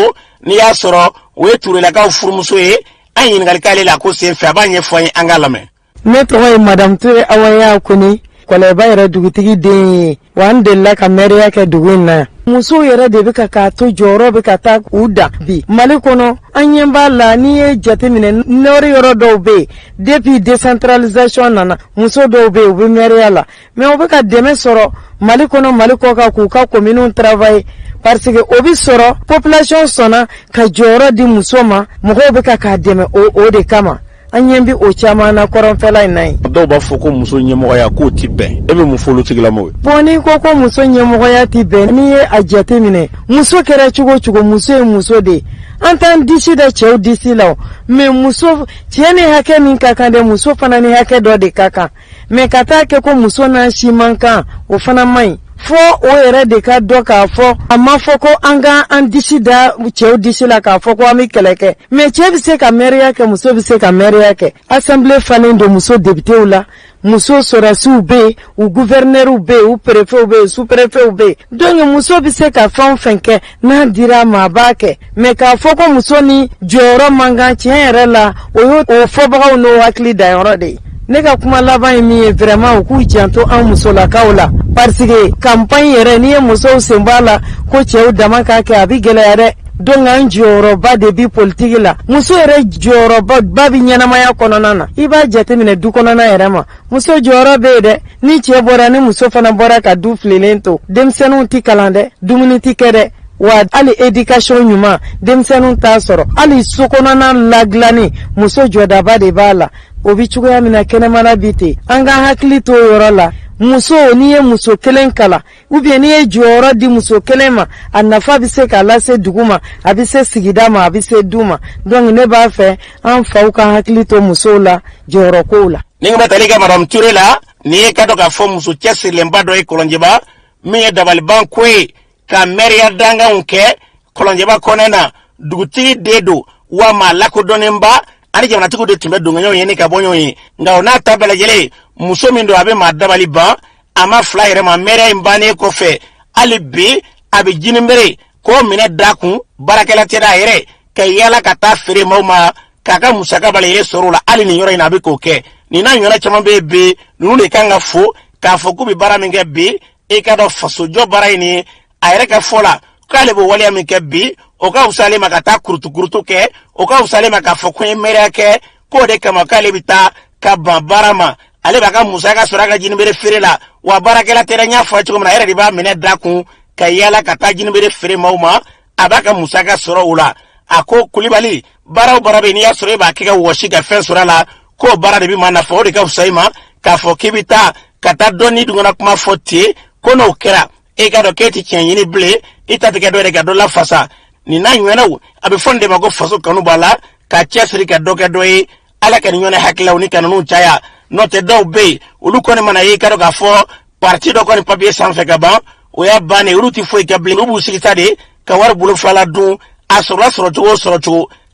n'i y'a sɔrɔ o ye Turelakaw furumuso ye an ɲininkali k'ale la ko senfɛ a b'a ɲɛfɔ an ye an ka lamɛn. Ne tɔgɔ ye Madame Ture Awaya Kone Kɔlɛba yɛrɛ dugutigi den ye wa an delila ka mɛriya kɛ dugu in na. Musow yɛrɛ de bɛ k'a to jɔyɔrɔ bɛ ka taa k'u da bi Mali kɔnɔ an ɲɛ b'a la n'i ye jateminɛ nɔri yɔrɔ dɔw bɛ yen depuis décentralisation nana muso dɔw bɛ yen u bɛ mɛriya la mais u bɛ ka dɛmɛ sɔrɔ Mali kɔnɔ Mali kɔ kan k'u ka communes travailler parce que o bi sɔrɔ population sɔnna ka jɔyɔrɔ di muso ma mɔgɔw bɛ ka k'a dɛmɛ o de kama an ɲɛ bi o caman na kɔrɔnfɛla in na ye. Dɔw b'a fɔ ko muso ɲɛmɔgɔya k'o ti bɛn e bɛ mun fɔ olu tigilamɔgɔw ye. Bon n'i ko ko muso ɲɛmɔgɔya ti bɛn n'i ye a jateminɛ muso kɛra cogo cogo muso ye muso de an t'an disi da cɛw disi la o mais muso cɛ ni hakɛ min ka kan dɛ muso fana ni hakɛ dɔ de ka kan mais ka taa kɛ ko muso n'a si man kan o fana man ɲi. Fɔ o yɛrɛ de ka dɔ k'a fɔ a ma fɔ ko an ka an disi da cɛw disi la k'a fɔ ko an bɛ kɛlɛ kɛ mais cɛ bɛ se ka mɛriya kɛ muso bɛ se ka mɛriya kɛ assemblée falen don muso députéw la muso sɔrɔsiw bɛ yen u gouverneurs bɛ yen u préfets bɛ yen sous-préfets bɛ yen donc muso bɛ se ka fɛn o fɛn kɛ n'a dira ma a b'a kɛ mais k'a fɔ ko muso ni jɔyɔrɔ man kan tiɲɛ yɛrɛ la o ye o fɔbagaw n'o hakili dayɔrɔ de ye. Ne ka kuma laban ye min ye vraiment u k'u janto an musolakaw la parce que campagne yɛrɛ n'i ye musow sen bɔ a la ko cɛw dama k'a kɛ a bɛ gɛlɛya dɛ donc an jɔyɔrɔba de bi politique la muso yɛrɛ jɔyɔrɔba bi ɲɛnamaya kɔnɔna na i b'a jateminɛ du kɔnɔna yɛrɛ ma muso jɔyɔrɔ bɛ yen dɛ ni cɛ bɔra ni muso fana bɔra ka du fililen to denmisɛnninw ti kalan dɛ dumuni ti kɛ dɛ wa hali éducation ɲuman denmisɛnninw t'a sɔrɔ hali sokɔnɔna ladilanni muso jɔdaba de b'a la o bi cogoya min na kɛnɛmana bi ten an ka hakili to yɔrɔ la muso n'i ye muso kelen kala ou bien n'i ye jɔyɔrɔ di muso kelen ma a nafa bɛ se k'a lase dugu ma a bɛ se sigida ma a bɛ se du ma donc ne b'a fɛ an faw ka hakili to musow la jɔyɔrɔkow la. Ni ka tali kɛ Madame Ture la n'i ye ka dɔn k'a fɔ muso cɛsirilenba dɔ ye Kɔlɔnjɛba min ye dabaliban ko ye ka mɛriya danganw kɛ Kɔlɔnjɛba kɔnɛ na dugutigi de don wa maa lakodɔnnenba ani jamanatigiw de tun bɛ don ɲɔgɔn ye ni ka bɔ ɲɔgɔn ye nka o n'a ta bɛɛ lajɛlen muso min don a bɛ maa dabali ban a ma fila yɛrɛ ma mɛriya in bannen kɔfɛ hali bi a bɛ jini bere k'o minɛ da kun baarakɛla tɛ d'a yɛrɛ ka yala ka taa feere maaw ma k'a ka musaka bala yɛrɛ sɔrɔ o la hali nin yɔrɔ in na a bɛ k'o kɛ nin n'a ɲɔgɔnna caman bɛ bi ninnu de kan ka fo k'a fɔ k'u bɛ baara min kɛ bi e ka do faso jo bara ini ayre ka fola kale bo wali ami ke bi o ka usale makata kurutu ke o ka usale makafo kwen mere ke ko de kama kale bita ka barama ale baka musa ka sura jini bere firela wa barake la teranya fa chuma era riba mene daku kayala kata jini bere fire mauma abaka musa ka sura ula ako kulibali bara barabe ni ya sura ba kika woshi ka fen sura la ko bara de bi mana fo de ka usaima ka fo kibita kata doni dungona kuma foti kono kera e ka do keti chenyini ble ita te ka do de ka do la fasa ni na nywena abe fonde mago faso kanu bala ka chesri ka do e ala ka nyone hakila unika no chaya no te do be ulu kone mana yi ka do ka fo parti do kone papier sans fe ka ba o ya bane ulu ti fo ka ble ubu sikitade ka war bulu fala dun asura soro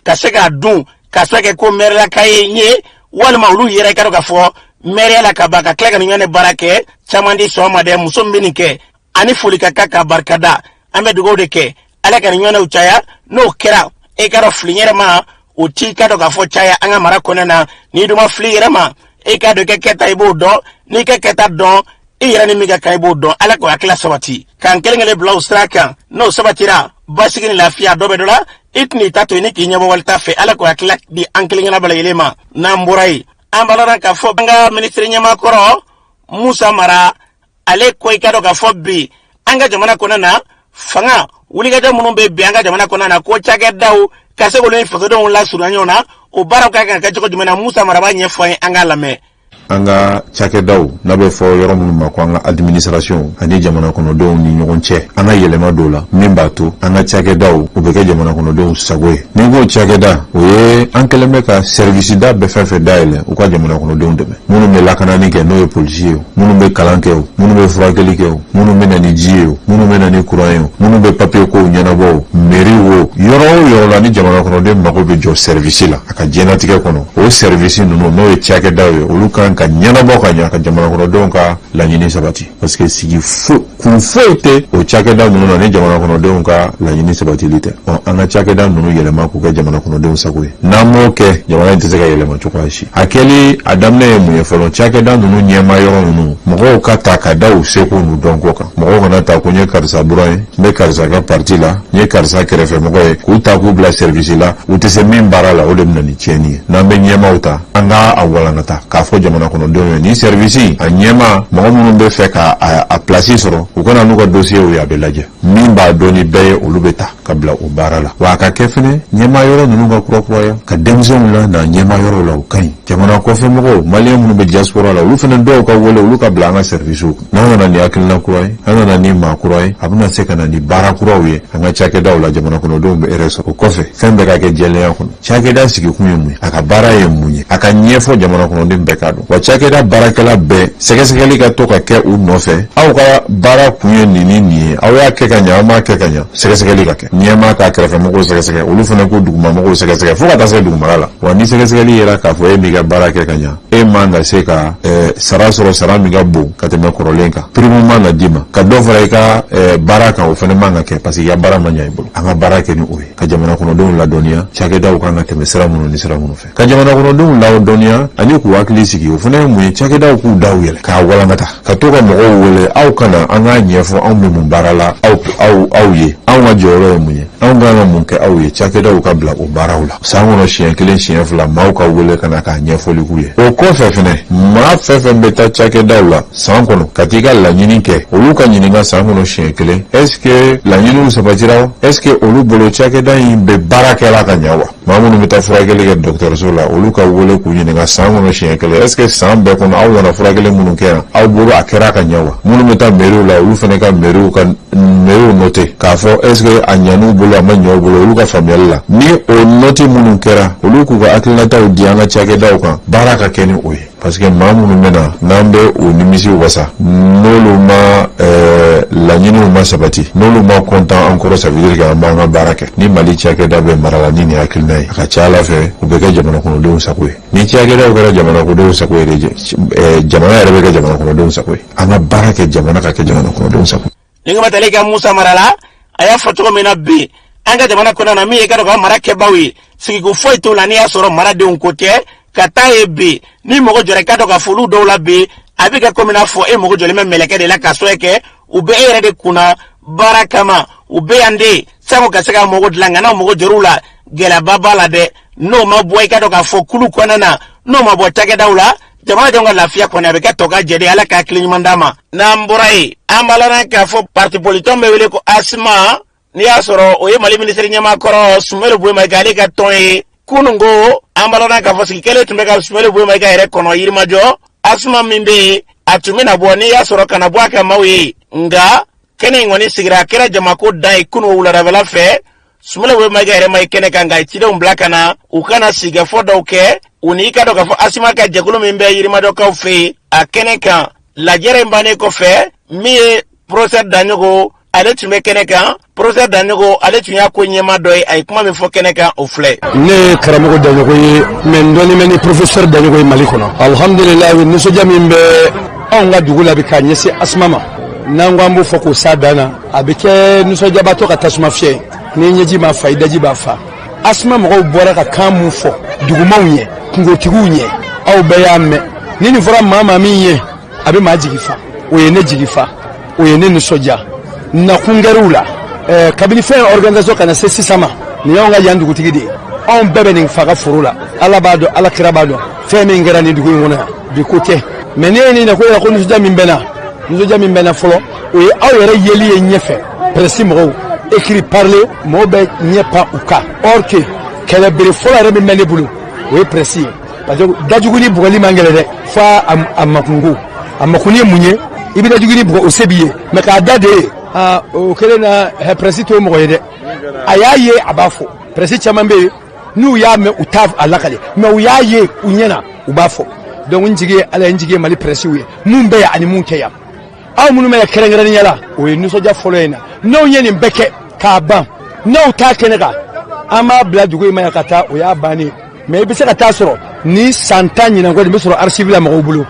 ka se ka dun ka se ke ko merla kay nye wal ma ulu yere ka do ka fo merela ka ba ka klega nyone barake chamandi so ma de musombini ke ani fuli ka kaka barkada ame dugo de ke ala ka nyone uchaya no kera e ka do flinyere ma o ti ka do ka fo chaya anga mara konena ni duma flinyere ma e ka do ke keta ibo do ni ke keta do e yera ni miga ka ibo do ala ko akla sabati kan kelengele bla ustraka no sabatira basigini lafiya do be dola itni tato ni ki nyabo walta fe ala ko akla di ankelengena bala yelema namburai ambalora ka fo banga ministre nyama koro Musa Mara ale ko ikado ka fo bi anga jamana konana fanga wuliga jamuno be bi anga jamana konana ko chage daw kase ko len foto don la suranyona o baraka ka ko jamana Musa Mara ba nyefo anga lame anga chake daw na be fo yoro mun ma ko anga administration ani jamana kono do ni nyon che anga yelema dola mimbato anga chake daw o be ke jamana kono do sagwe ni go chake da o ye ankeleme ka service da be fe daile o ko jamana kono do ndeme munu me lakana ni ke no policier munu be kalanke munu be frakeli ke munu me nani jio munu me nani kurayo munu be papier ko nyana bo meri wo yoro la ni jamana kono de mako be jo service la aka jenatike kono o service no e chake daw o lukan ka nyana bo ka nyaka jamana kono don ka la nyini sabati parce que sigi fo ku fote o chake da no ne jamana kono don ka la nyini sabati lite on anga chake da no yele ma ku ka jamana kono don sakwe namo ke jamana ntse ka yele ma chukwashi akeli adamne mu ye folo chake da no nyema yoro no mo ka ta ka da o se ko no don ko ka mo ko na ta ko nye karsa burai me karsa ka parti la nye karsa kerefe mo ko ku ta ku bla service la o te se min barala o dem na ni cheni na me nyema uta anga awala nata ka fo jamana kono don ni service a nyema mo mo be fe ka a place soro u kana nuko dossier o ya belaje min ba doni be o lubeta kabla o barala wa ka kefene nyema yoro nunu ga kuro ka demzon la na nyema yoro la o kai jamana ko fe mo mali mo be diaspora la lu fene do ka wole lu ka blanga service o na ni akil na kurai na ni ma kurai abuna se kana ni bara kurai anga chake da la jamana kono do be ereso ko fe fembe ka ke jele ya kono chake da sigi kunyu aka bara ye munye aka nyefo jamana kono de bekado wa chake da barakala be sekesegeli ka to ka ke u nofe aw ka bara kunye nini aw ya ke kanya ma ke kanya sekesegeli ka ke nyema ka krefe mo ko sekesege ulu fana ko duguma mo ko sekesege fo ka ta se duguma la wa ni sekesegeli yera ka fo e mi ga bara ke kanya e manda se ka sarasoro sarami ga bo ka te me korolenka primo manda dima ka do fara ka baraka o fana manga ke parce ya bara manya ibulu anga baraka ni uwe ka jamana kono don la donia chake da ka nga te me sera muno ni sera muno fe ka jamana kono don la donia ani ku wakili sigi o fana mu chake da ku daw yele ka wala ngata ka to ka mo wole aw kana anga nyefo aw me mun barala aw ye aw ma joro mu ye aw ngana mun ke aw ye chake da ka bla o barawla sangono chien kelen chien fla maw ka wole kana ka nyefo li kuye o ko fe fene ma fe fe beta chake da la sangono katika la nyini ke olu ka nyini ga sangono chien kelen est-ce que la nyini u sabatira est-ce que olu bolo chake da be baraka la ka nyawa mamunu meta furakele ke docteur sola olu ka wole ku nyini ga sangono chien kelen est-ce que sambe kono aw wana furakele munu kera aw bolo akera ka nyawa munu meta meru la olu fene ka meru note ka fo est-ce que anyanu bolo amanyo bolo olu ka famel la ni o note munu kera olu ku ga akilata o dianga chake da kan baraka keni oye parce que mamunu mena nambe o nimisi wasa nolu ma la nyinu ma sabati nolu ma content encore ça veut dire que amba baraka ni mali chake da be marala ni akilnai aka chala fe o be ka jamana kono do sakwe ni chake da ko jamana ko do sakwe jamana ya be ka jamana kono do sakwe ama baraka jamana ka ke jamana kono do sakwe ninga matalika Musa Marala aya foto mena be anga jamana kono na mi e ka do marake bawi sigi ko foi to la ni asoro marade on kote kata ebe ni mogo jore ka do ka fulu do la be abika komina fo e mogo joli meleke de la kasoeke ube ere de kuna barakama ube ande sango kaseka mogo dlanga na mogo jorula gela babala de no mabwa ikado ka fo kulu konana no mabwa tage daula jama jonga lafia kone abika toka jede ala ka klinyimandama na mborai amalana ka fo parti politique mewele ko asma ni asoro oye mali ministre nyama koro sumelo bwe magali ka toy kunungo amalana ka fo sikele tumeka sumelo bwe magali re kono yirmajo asma mimbe atumina bwani ya soro kana bwaka mawi nga kene ngoni sigira kera jama ko dai kunu wula ravela fe sumele we magare mai kene kanga itide umblaka na ukana siga foda uke unika doka fo asma ka jekulo mimbe yirima doka fe akene kan la jere mbane ko fe mi procès danyogo ale tume kene kan procès danyogo ale tunya ko nyema doy ay kuma mi fo kene kan o fle ne karamogo danyogo men doni meni professeur danyogo malikono alhamdulillah ni so jamimbe on ga dugula bi kanyesi asmama nangwambu foko sadana abike ni so jabato ka tasuma fie ni nyeji ma faida ji ba fa asma mo bora ka kamu fo duguma unye kungo tigunye au beyamme nini fora mama miye abe majigifa oyene jigifa oyene ni soja na kungarula kabili fe organisation kana sesi sama ni yonga yandugu tigidi on bebe ni faga furula ala bado ala kirabado fe mi ngara ni dugu ngona bi kote meneni na ko ya ko ni soja mimbena nous avons mis en folo et alors yeli et nyefe presi mo écrit parler mo be nyepa uka or que kala bere fola rebe mele bulu we presi parce que dajuguni bugoli mangele de fa amakungu amakuni munye ibi dajuguni bugo osebiye me ka dade o kele na he presi to mo yede ayaye abafo presi chamambe nu ya me utav alakale me uyaye unyena ubafo donc njige ala njige mali presi we mumbe ya ani munke ya aw munu me kerengere nyala o ni soja foloena no nyeni mbeke ka ban no ta kenega ama bladugo ma yakata o ya bani me bi se ka ta soro ni santanye na ngodi mi soro archive la mo bulu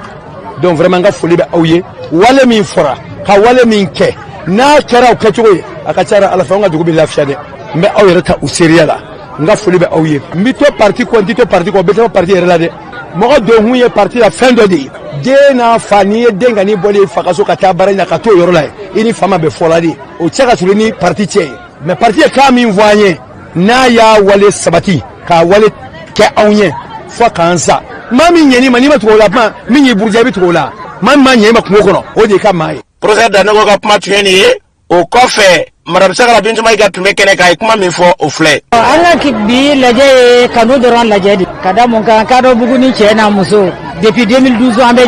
donc vraiment nga foli be awye wala min fora ka wala min ke na kera o kachoye akachara ala fa nga dugo bi lafiya de me awye ta useriala nga foli be awye mi to parti ko ndito parti ko be to parti erla de mo do huye parti la fin de di dena fani denga ni boli fakaso kata baranya kato yorola ini fama be foladi o chaka tulini parti che me parti ka mi voanye na ya wale sabati ka wale ke awnye fo kansa mami nyeni mani matola ma minyi burjabi tola mamma nyema kungokono o de ka mai procès danogo ka pma tueni o kofe madame Sakala Bintou Maïga tume kene ka kuma mi fo o fle ala kibbi laje kanu doran laje di kada mon kan kado buguni chena muso depuis 2012 ambe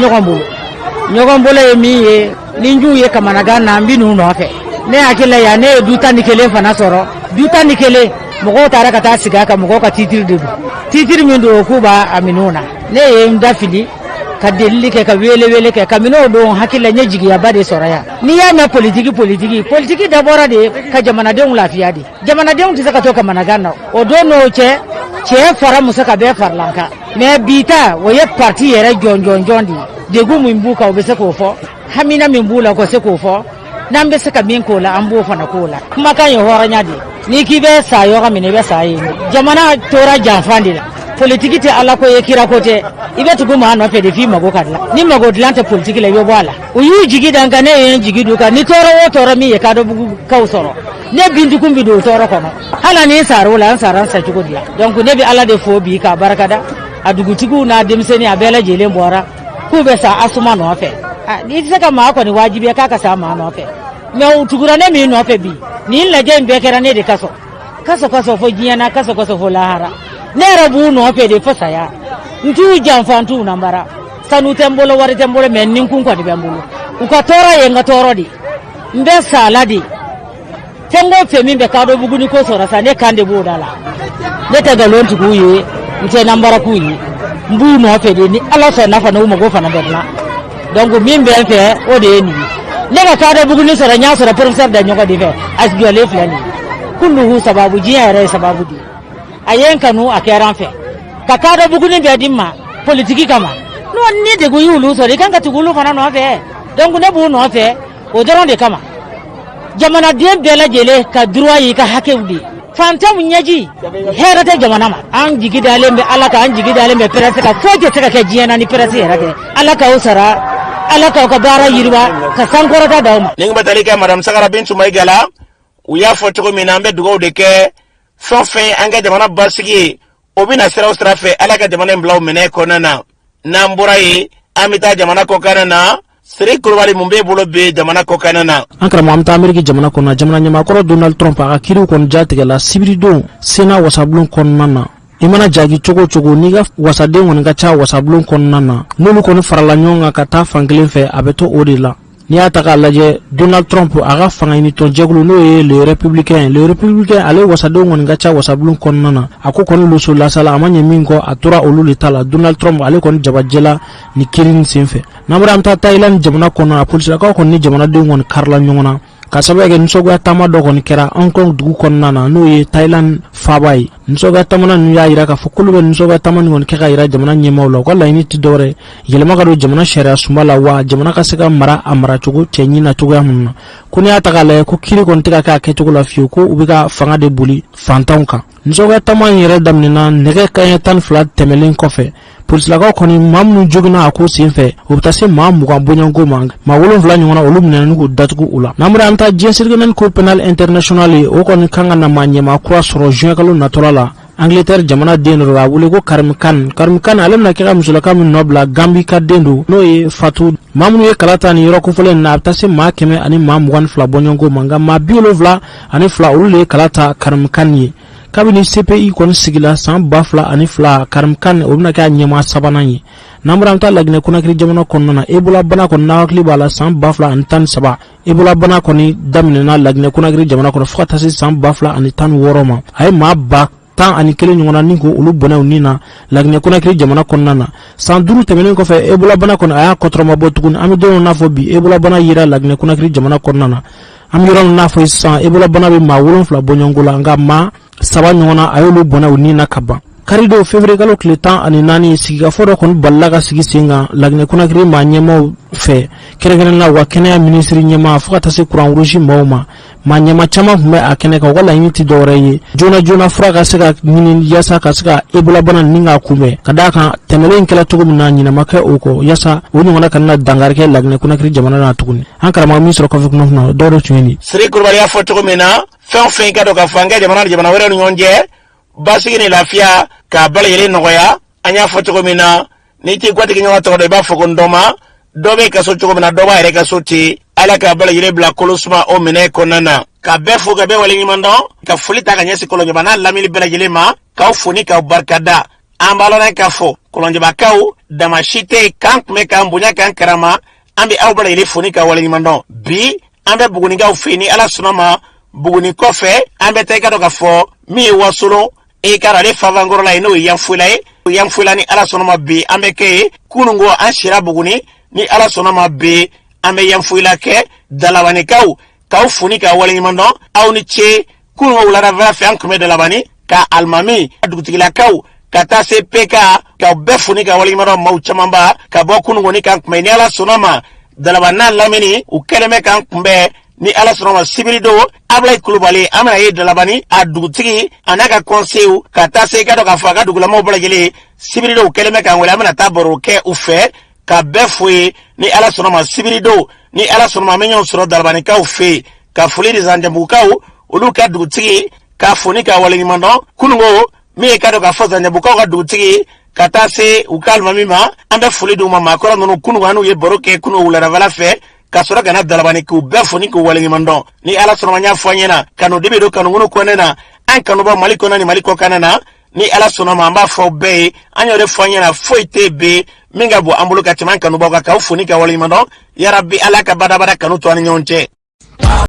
nyogombolo emi ninju ye kamanaga na mbinu no fe ne akile ya ne duta nikele fana soro duta nikele mogo tara kata siga ka mogo ka titir de titir mi do kuba aminuna ne ye ndafili ka delili ke ka wele ke kamino do hakile nyejigi ya bade soraya ni ya na politiki dabora de ka jamana de lafiya de jamana de tisa ka to kamanaga na o do no che fara musaka be farlanka me bita wo ye parti yere jonjondi de gumu mbuka obese ko fo hamina mimbula ko se ko fo nambe se ka min ko la ambo fana ko la kuma kan yo horanya de ni ki be sa yo ga mine be sa yi jamana tora jafandi la politiki te ala ko ye kira ko te ibe tugu ma no fe de fi mago kadla ni mago dlante politiki le yo bwala uyu jigi danga ne yen jigi duka ni toro wo toro mi ye ka do bugu kausoro ne bindu kumbi do toro kono hala ni saro la saran sa tugo dia donc ne bi ala de fo bi ka barakada adugutigu na demseni abela jele mbora kube sa asuma no fe ni saka ma ko ni wajibi ka sa ma no fe me utugura ne mi no fe bi ni la je mbe kera ne de kaso fo jiana kaso fo lahara ne rabu no fe de fo saya ntu jamfantu nambara sanu tembolo wari tembolo men nin kun ko de bembulu ko tora ye ngatoro di mbe sala di tengo fe mi be ka do buguni ko sora sa ne kande bodala ne taga lontu ku ye nte nambara ku yi mbu no fe de ni ala so na fa no mo go fa na bedna donc min be fe o de ni ne ka do buguni sora nya sora professeur da nyoko de fe asbiyo le flani kulluhu sababu jiya re sababu di ayen kanu akaran fe ka do buguni be dimma politiki kama no ni de go yulu sora kan ka tugulu fa na no fe donc ne bu no fe o doron de kama jamana de bela jele ka droit yi ka hakewdi fantam nyaji herate jamana ma an jigi dalembe alaka an jigi dalembe presse ka foje teka ke jiena ni presse herate alaka usara ala ka bara yiriba ka sankorata dauma ninga batalika madam Sagara Bintu Maigala uya foto mina ambe dugo de ke fonfe anga jamana basigi obina sira usrafe ala ka jamana mblaw mene konana namburai amita jamana ko kanana Siri Kulubali mumbe bolo be jamana ko kanana ankara mo amta Amerika jamana ko na jamana nyama ko Donald Trump aga kiri ko njate la sibirido sena wasablon konnana imana jagi chogo niga wasade ngoni ga cha wasablon konnana nulu ko farala nyonga kata fangelen fe abeto odila ni ataka laje Donald Trump aga fanga ni to jaglu no e le républicain ale wasade ngoni ga cha wasablon konnana ako kono luso la sala amanye mingo atura oluli tala Donald Trump ale kon jabajela ni kirin sinfe namra amta Thailand jamana kono a police ka ko ni jamana de ngon karla nyongona kasabe ge nsoga tama do kon kera Hong Kong dugu konnana no ye Thailand fabai nsoga tamana nu ya ira ka fukulu be nsoga tamani ngon keka ira jamana nyemawla ko la ini tidore yelma ga do jamana sharia sumala wa jamana ka sega mara amara chugo chenyi na chugo yamunna kuni atakale ko kiri kon tika ka ke chugo la fiu ko ubiga fanga de buli fantanka nsoga tamani yere damnina nege kay tan flat temelin kofe police la ko ni mamnu jogna ko sinfe ubtase mamu ga bonyango mang ma wolon vla nyona olumna nugo datugo ula namra anta jensirgenen ko penal internationally o kon kanga na manyema cross ro juin kalo naturala Angleterre jamana denu ra wule ko karmkan alam na kira musulaka min nobla Gambi ka dendu no e fatu mamnu e kalata ni roko fole na abtase ma keme ani mamu wan fla bonyango manga ma biolo vla ani fla ulule kalata karmkan yi kabini CPI kon sigila san bafla ani fla karmkan obna ka nyema sabanani namramta lagne kunakri jamana konnana ebola bana kon nawakli bala san bafla an tan saba ebola bana koni damnena lagne kunakri jamana kon fukata si san bafla ani tan woroma ay ma ba tan ani kele nyongona ningo ulu bona unina lagne kunakri jamana konnana san duru temenen ko fe ebola bana kon aya kontroma botukun ami do na fobi ebola bana yira lagne kunakri jamana konnana am yoron na fo san ebola bana be ma wolon fla bonyongola nga ma saba nyongona ayolu bona unina kaba karido février galo kletan ani nani sigiga fodo kon ballaga sigi singa lagne kunakri ma nyemo fe keregenen la wa kenya ministry nyema fukata se kuran ruji mawma ma nyema chama humbe akene ka wala yiti doreye jona fraga sega ninin yasa ka sega ebola bana ninga kume kadaka temelen kala tugum na nyina make oko yasa woni wona kanna dangarke lagne kunakri jamana na tuguni hankara ma ministre ko fukno no dodo chweni Siri Kulubali ya foto mena fe ka do ka fanga jamana wera nyonje basigi lafia ka bala yele nogoya anya foto mina niti gwati kinyo to do ba fokondoma dobe kaso choko mina doba ere kaso ti ala ka bala yele bla kolosma o mene konana ka befo ga be wale nyimando ka fulita ka nyesi kolonje bana lamili bala yele ma ka ufuni ka barkada ambalo na ka fo kolonje ba kau damashite kank me ka mbunya kan karama ambi au bala yele funi ka wale nyimando bi ambe buguni ga ufini ala sunama buguni kofe ambe teka do ka fo mi wasolo e karale favangoro la ino yamfula ni ala sonoma be ambeke kunungo anshira buguni ni ala sonoma be ambe yamfula ke dalawani kau funi ka wale nyimando au ni che kunungo ulara vara fe ankume dalawani ka almami dugutigila kau kata se peka ka befuni ka wale nyimando mauchamamba ka bokunungo ni kankume ni ala sonoma dalawana lamini ukeleme kankumbe ni ala sonoma sibirido Ablaye Kulubali amana ye dalabani adugutigi anaka conseil kata se ka do ka faga dugula mo blagele sibirido keleme kan wala amana taboro ke ufe ka befwe ni ala sonoma sibirido ni ala sonoma menyo soro dalabani ka ufe ka fuli dizande bukau uluka dugutigi ka funi ka wala ngimando kunungo me ka do ka faza nyabukau ka dugutigi kata se ukalma mima anda fuli do mama ko no kunungo anu ye boroke kunu wala vala fe kasura gana dalabani ku befuni ku wale ngimando ni ala sonoma nya fanyena kanu dibe do kanu ngono konena an kanu ba maliko nani maliko kanana ni ala sonoma amba fo be anyore fanyena foite be minga bo ambuluka timan kanu ba ka ufuni ka wale ngimando ya rabbi ala ka badabada kanu to an nyonche